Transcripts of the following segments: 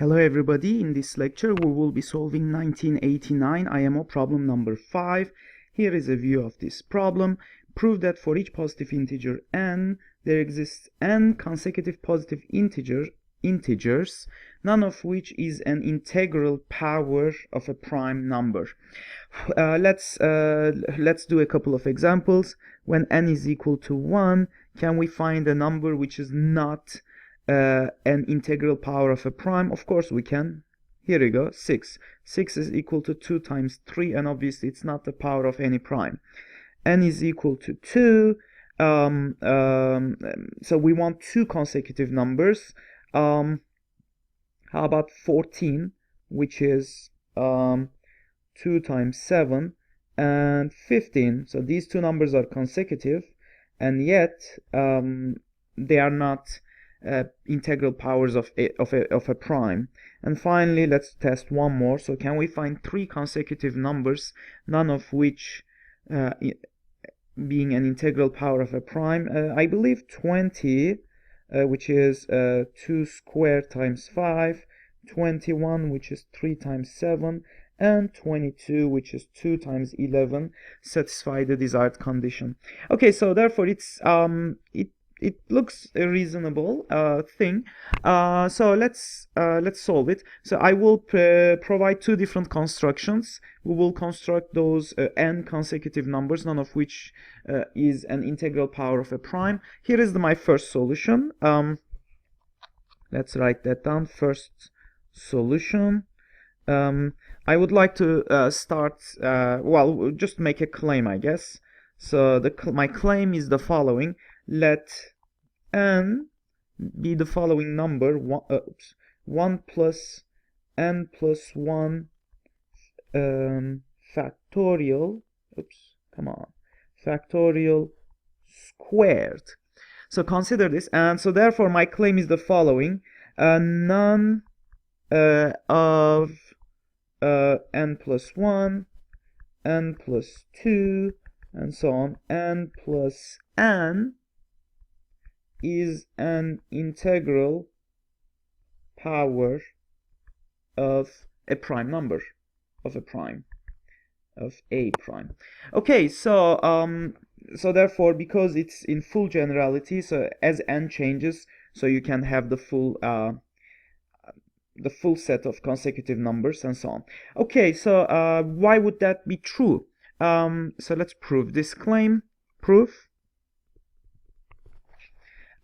Hello everybody, in this lecture we will be solving 1989 IMO problem number 5. Here is a view of this problem. Prove that for each positive integer n, there exists n consecutive positive integers, none of which is an integral power of a prime number. Let's do a couple of examples. When n is equal to 1, can we find a number which is not an integral power of a prime? Of course we can. Here we go, 6. 6 is equal to 2 times 3, and obviously it's not the power of any prime. N is equal to 2. So we want two consecutive numbers. How about 14, which is 2 times 7, and 15. So these two numbers are consecutive, and yet they are not integral powers of a prime. And finally, let's test one more. So can we find three consecutive numbers, none of which being an integral power of a prime? I believe 20, which is 2 squared times 5, 21, which is 3 times 7, and 22, which is 2 times 11, satisfy the desired condition. Okay, so therefore it looks a reasonable thing. So let's solve it. So I will provide two different constructions. We will construct those n consecutive numbers, none of which is an integral power of a prime. Here is my first solution. Let's write that down. First solution. I would like to start, well, just make a claim, I guess. So my claim is the following. Let n be the following number, 1 plus n plus 1 factorial, factorial squared. So consider this, and so therefore my claim is the following. None of n plus 1, n plus 2, and so on, n plus n is an integral power of a prime number, of a prime. Okay, so therefore, because it's in full generality, so as n changes, so you can have the full set of consecutive numbers and so on. Okay, so why would that be true? So let's prove this claim. Proof.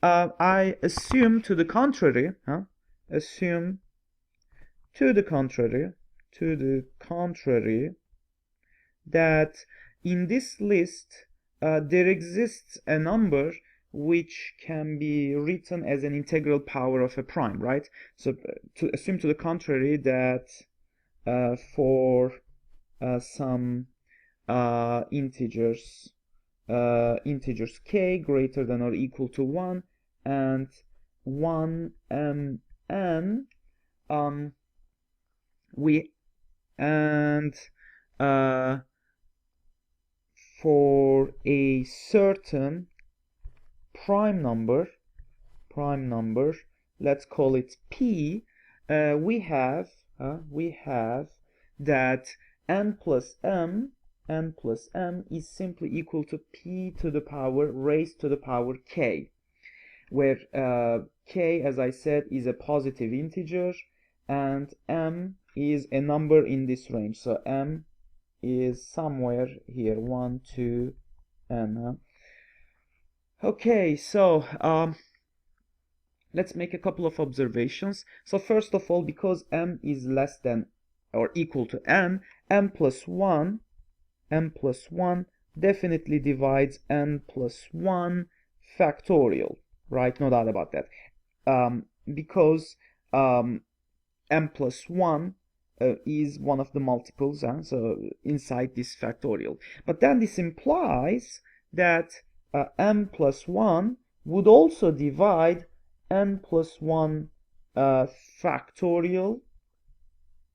I assume to the contrary, assume to the contrary, that in this list there exists a number which can be written as an integral power of a prime, right? So to assume to the contrary that for some integers k greater than or equal to 1 and 1 mn, for a certain prime number, let's call it p, we have that n plus m is simply equal to p to the power raised to the power k, where k, as I said, is a positive integer and m is a number in this range. So m is somewhere here, 1, 2, n. Okay, so let's make a couple of observations. So first of all, because m is less than or equal to n, m plus 1 definitely divides n plus 1 factorial, right? No doubt about that. Because m plus 1 is one of the multiples, so inside this factorial. But then this implies that m plus 1 would also divide n plus 1 factorial,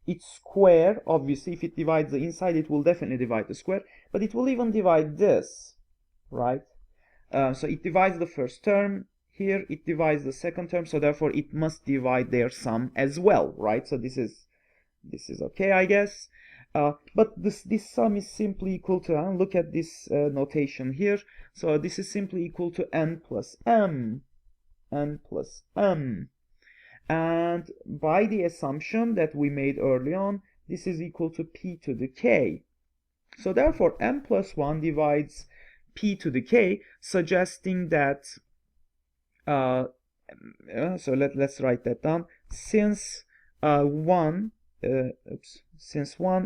its square. Obviously, if it divides the inside, it will definitely divide the square, but it will even divide this, right? So it divides the first term here it divides the second term, so therefore it must divide their sum as well, right? So this is okay, I guess. But this sum is simply equal to, look at this notation here. So this is simply equal to n plus m, n plus m. And by the assumption that we made early on, this is equal to p to the k. So therefore, m plus 1 divides p to the k, suggesting that, so let's write that down. Since 1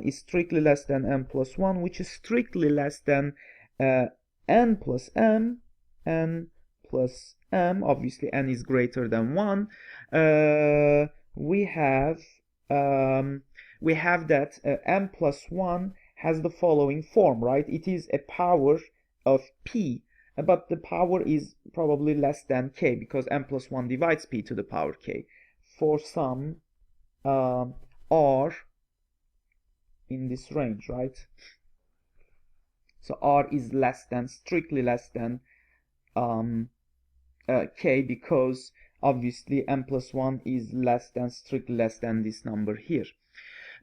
is strictly less than m plus 1, which is strictly less than n plus m, obviously n is greater than 1, we have that m plus 1 has the following form, right? It is a power of p, but the power is probably less than k because m plus 1 divides p to the power k for some r in this range, right? So r is strictly less than k, because obviously m plus 1 is strictly less than this number here.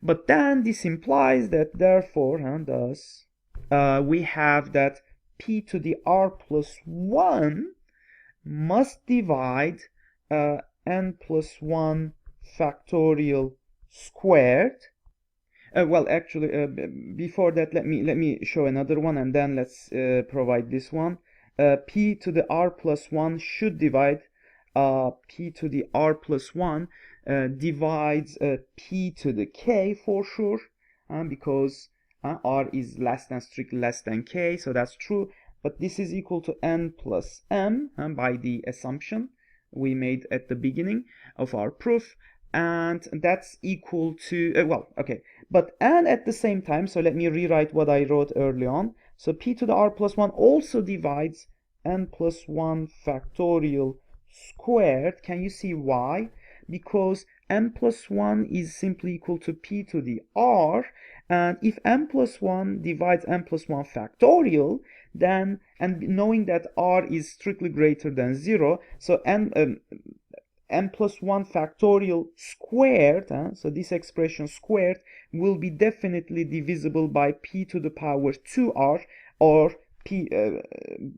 But then this implies that therefore, and thus, we have that p to the r plus 1 must divide n plus 1 factorial squared. Well, actually, before that, let me show another one, and then let's provide this one. P to the r plus 1 should divide p to the r plus 1 divides p to the k for sure, because r is strictly less than k, so that's true. But this is equal to n plus m by the assumption we made at the beginning of our proof, and that's equal to and at the same time, so let me rewrite what I wrote early on. So p to the r plus 1 also divides n plus 1 factorial squared. Can you see why? Because n plus 1 is simply equal to p to the r, and if n plus 1 divides n plus 1 factorial, then, and knowing that r is strictly greater than 0, so n plus 1 factorial squared, so this expression squared, will be definitely divisible by p to the power 2r, or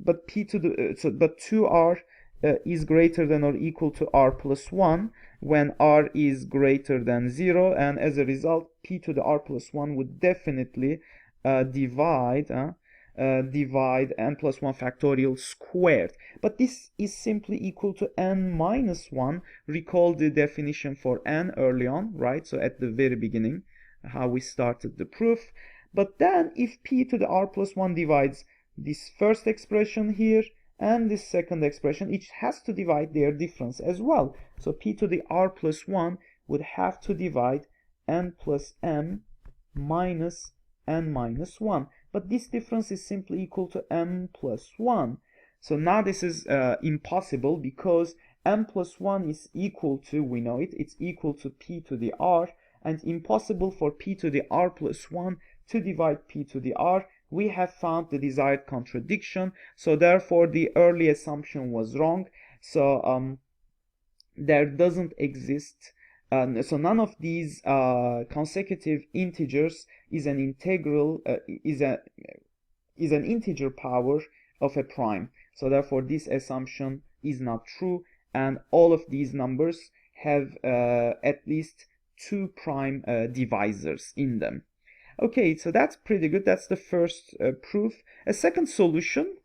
but 2r is greater than or equal to r plus 1 when r is greater than 0, and as a result p to the r plus 1 would definitely divide n plus 1 factorial squared. But this is simply equal to n minus 1. Recall the definition for n early on, right? So at the very beginning, how we started the proof. But then if p to the r plus 1 divides this first expression here and this second expression, it has to divide their difference as well. So p to the r plus 1 would have to divide n plus m minus n minus 1. But this difference is simply equal to m plus 1. So now this is impossible, because m plus 1 is equal to, we know it, it's equal to p to the r, and impossible for p to the r plus 1 to divide p to the r. We have found the desired contradiction, so therefore the early assumption was wrong. So there doesn't exist, so none of these consecutive integers is an integral, is an integer power of a prime. So therefore this assumption is not true, and all of these numbers have at least 2 prime divisors in them. Okay, so that's pretty good. That's the first proof. A second solution,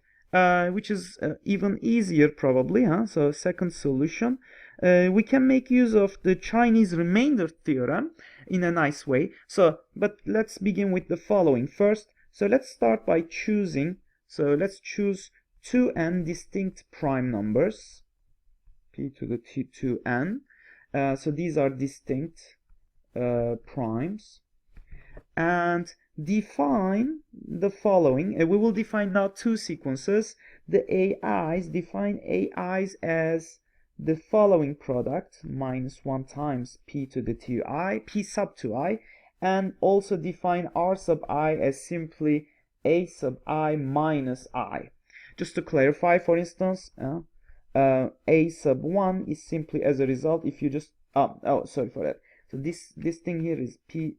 which is even easier probably, So second solution, we can make use of the Chinese remainder theorem in a nice way. So, but let's begin with the following first. So let's start by choosing, so let's choose 2n distinct prime numbers, p to the t2n. So these are distinct primes, and define the following. We will define now 2 sequences. The AIs, define AIs as the following product, minus 1 times p to the 2i, p sub 2i, and also define r sub I as simply a sub I minus I. Just to clarify, for instance, a sub 1 is simply as a result, if you just sorry for that. So this thing here is p.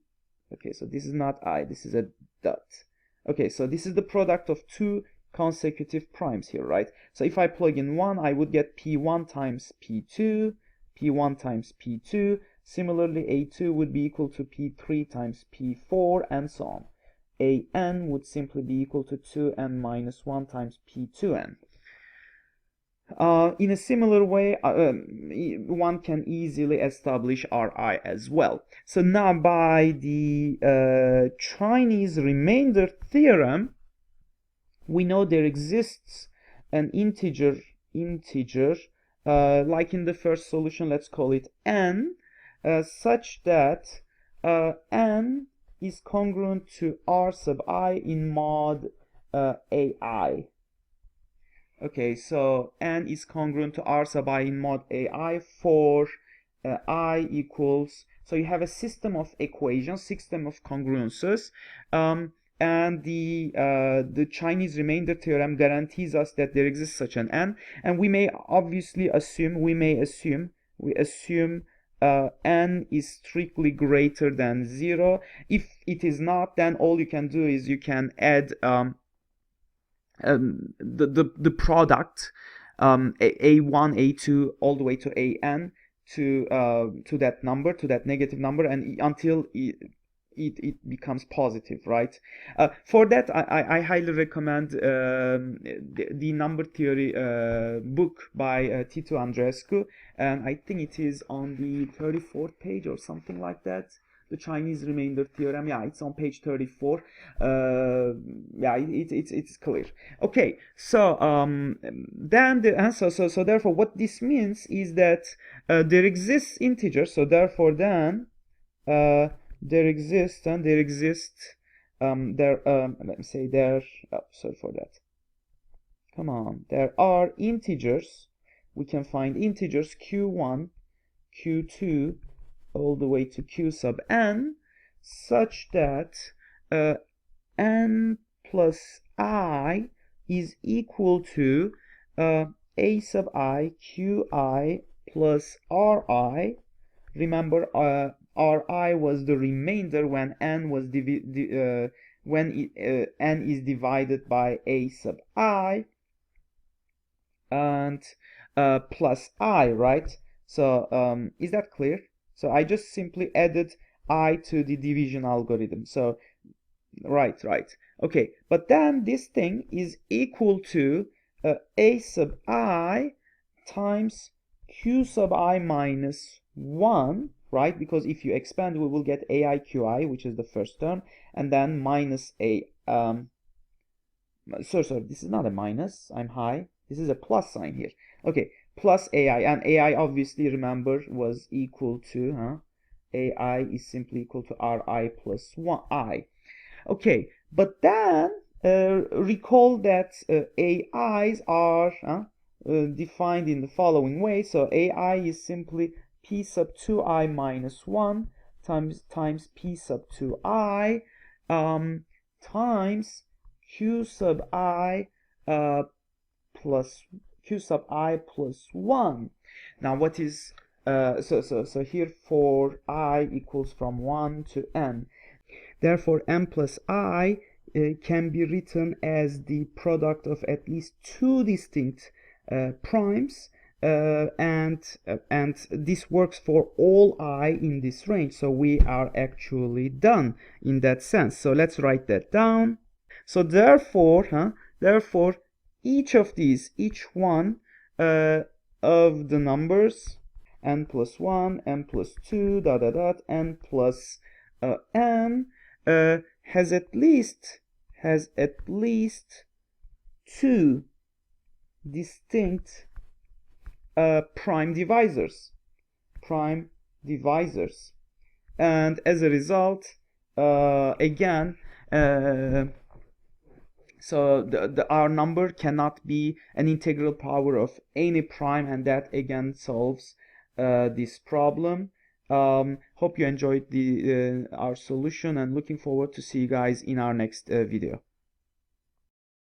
Okay, so this is not I, this is a dot. Okay, so this is the product of two consecutive primes here, right? So if I plug in 1, I would get p1 times p2, p1 times p2. Similarly, a2 would be equal to p3 times p4, and so on. an would simply be equal to 2n minus 1 times p2n. In a similar way, one can easily establish Ri as well. So now by the Chinese remainder theorem, we know there exists an integer, like in the first solution, let's call it n, such that n is congruent to R sub I in mod ai. Okay, so n is congruent to R sub I in mod ai for I equals, so you have a system of equations, system of congruences, and the Chinese remainder theorem guarantees us that there exists such an n, and we may obviously assume, n is strictly greater than 0. If it is not, then all you can do is you can add the product a1 a2 all the way to an to that number, to that negative number, and until it becomes positive, right? For that, I highly recommend the number theory book by Tito Andreescu, and I think it is on the 34th page or something like that. The Chinese remainder theorem, yeah, it's on page 34. Yeah, it's clear. Okay, so then the answer, so therefore what this means is that there exists integers, so therefore then let me say there, sorry for that, come on, there are integers, we can find integers q1, q2 all the way to q sub n, such that n plus I is equal to a sub I qi plus ri. Remember, ri was the remainder when n was n is divided by a sub I, and plus I, right? So is that clear? So I just simply added I to the division algorithm. So right. Okay, but then this thing is equal to a sub I times q sub I minus 1, right? Because if you expand, we will get ai qi, which is the first term, and then minus a sorry, this is not a minus, I'm high, this is a plus sign here. Okay, plus ai, and ai obviously, remember, was equal to ai is simply equal to ri plus 1i. Okay, but then recall that ai's are defined in the following way. So ai is simply p sub 2i minus 1 times p sub 2i times q sub I plus 1. Now what is so here for I equals from 1 to n. Therefore, m plus I can be written as the product of at least two distinct primes, and this works for all I in this range. So we are actually done in that sense. So let's write that down. So therefore, each one of the numbers n plus 1, n plus 2, n plus n has at least two distinct prime divisors, and as a result, again, so our number cannot be an integral power of any prime, and that again solves this problem. Hope you enjoyed our solution, and looking forward to see you guys in our next video.